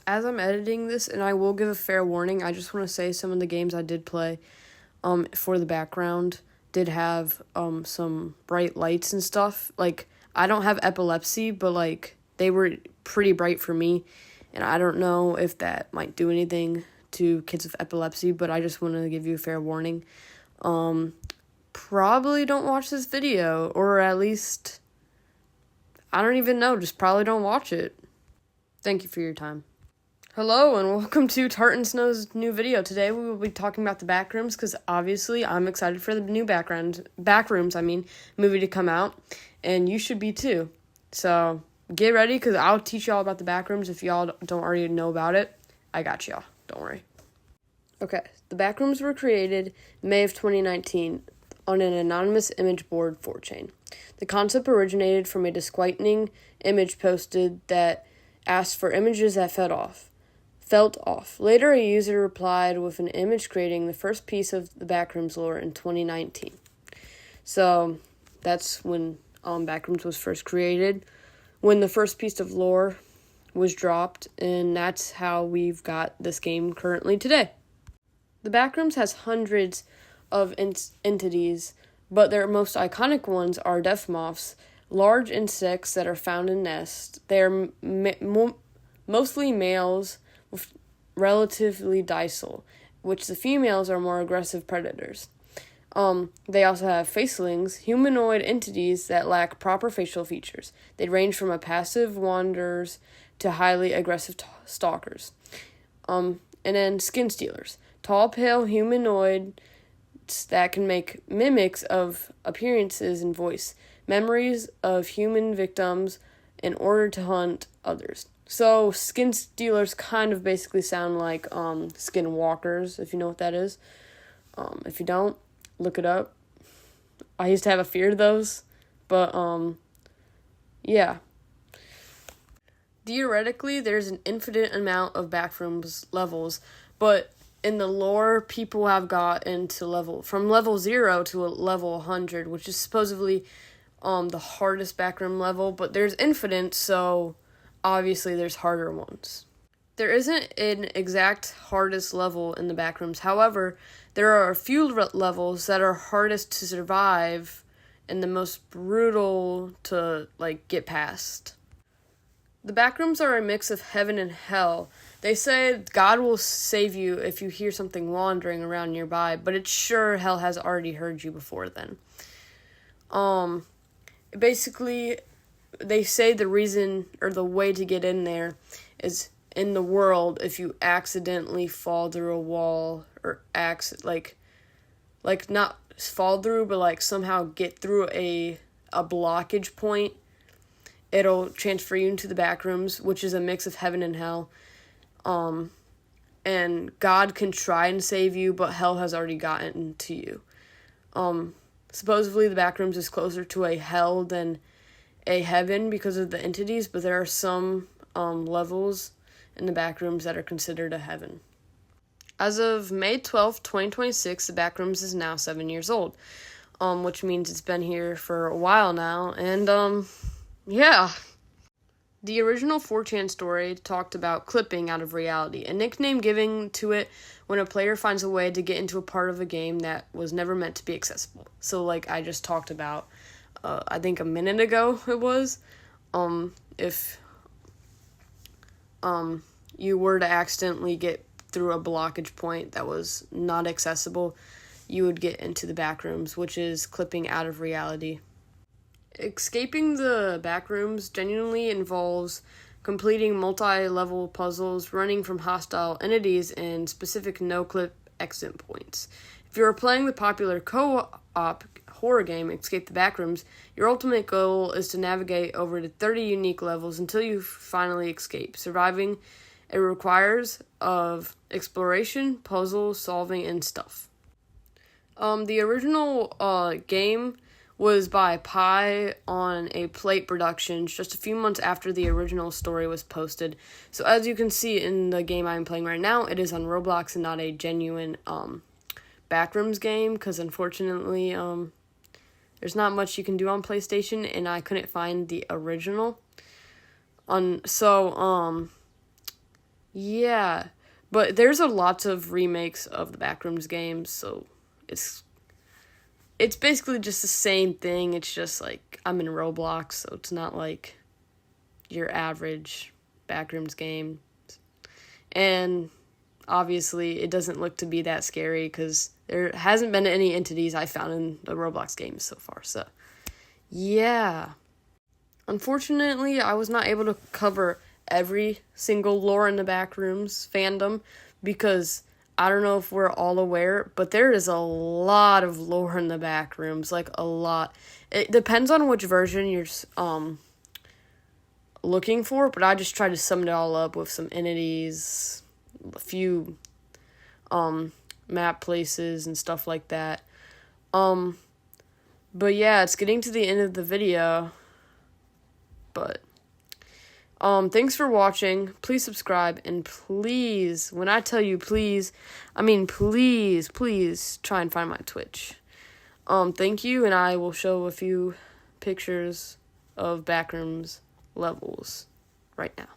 As I'm editing this, and I will give a fair warning, I just want to say some of the games I did play, for the background did have, some bright lights and stuff. Like, I don't have epilepsy, but, like, they were pretty bright for me, and I don't know if that might do anything to kids with epilepsy, but I just wanted to give you a fair warning. Probably don't watch this video, or at least, I don't even know, just probably don't watch it. Thank you for your time. Hello, and welcome to Tartan Snow's new video. Today we will be talking about the Backrooms, because obviously I'm excited for the new Backrooms movie to come out, and you should be too. So, get ready, because I'll teach y'all about the Backrooms if y'all don't already know about it. I got y'all, don't worry. Okay, the Backrooms were created May of 2019 on an anonymous image board 4chan. The concept originated from a disquieting image posted that asked for images that felt off. Later, a user replied with an image creating the first piece of the Backrooms lore in 2019. So, that's when Backrooms was first created, when the first piece of lore was dropped, and that's how we've got this game currently today. The Backrooms has hundreds of entities, but their most iconic ones are death moths, large insects that are found in nests. They are mostly males with relatively docile, which the females are more aggressive predators. They also have facelings, humanoid entities that lack proper facial features. They range from passive wanderers to highly aggressive stalkers. And then skin stealers, tall, pale humanoids that can make mimics of appearances and voice, memories of human victims in order to hunt others. So, skin stealers kind of basically sound like skin walkers, if you know what that is. If you don't, look it up. I used to have a fear of those, but yeah. Theoretically, there's an infinite amount of Backrooms levels, but in the lore, people have got into from level 0 to level 100, which is supposedly the hardest backroom level, but there's infinite, so obviously there's harder ones. There isn't an exact hardest level in the Backrooms. However, there are a few levels that are hardest to survive and the most brutal to get past. The Backrooms are a mix of heaven and hell. They say God will save you if you hear something wandering around nearby, but it's sure hell has already heard you before then. Basically, they say the reason or the way to get in there is in the world if you accidentally fall through a wall or not fall through, but somehow get through a blockage point. It'll transfer you into the Backrooms, which is a mix of heaven and hell. And God can try and save you, but hell has already gotten to you. Supposedly the Backrooms is closer to a hell than a heaven because of the entities, but there are some levels in the Backrooms that are considered a heaven. As of May 12th, 2026, the Backrooms is now 7 years old, which means it's been here for a while now, and yeah. The original 4chan story talked about clipping out of reality, a nickname given to it when a player finds a way to get into a part of a game that was never meant to be accessible. So I just talked about, I think a minute ago it was, if you were to accidentally get through a blockage point that was not accessible, you would get into the Backrooms, which is clipping out of reality. Escaping the Backrooms genuinely involves completing multi-level puzzles, running from hostile entities, and specific no-clip exit points. If you are playing the popular co-op horror game Escape the Backrooms, your ultimate goal is to navigate over to 30 unique levels until you finally escape. Surviving it requires of exploration, puzzle solving, and stuff. The original game was by Pie on a Plate Productions just a few months after the original story was posted. So as you can see in the game I'm playing right now, it is on Roblox and not a genuine Backrooms game, because unfortunately there's not much you can do on PlayStation, and I couldn't find the original. Yeah, but there's a lots of remakes of the Backrooms games, so it's basically just the same thing. It's just like I'm in Roblox, so it's not like your average Backrooms game. And obviously, it doesn't look to be that scary because there hasn't been any entities I found in the Roblox games so far. So, yeah. Unfortunately, I was not able to cover every single lore in the Backrooms fandom because I don't know if we're all aware, but there is a lot of lore in the Backrooms, like a lot. It depends on which version you're looking for, but I just tried to sum it all up with some entities, a few map places and stuff like that. But yeah, it's getting to the end of the video. But thanks for watching. Please subscribe, and please, when I tell you please, I mean please try and find my Twitch. Thank you, and I will show a few pictures of Backrooms levels right now.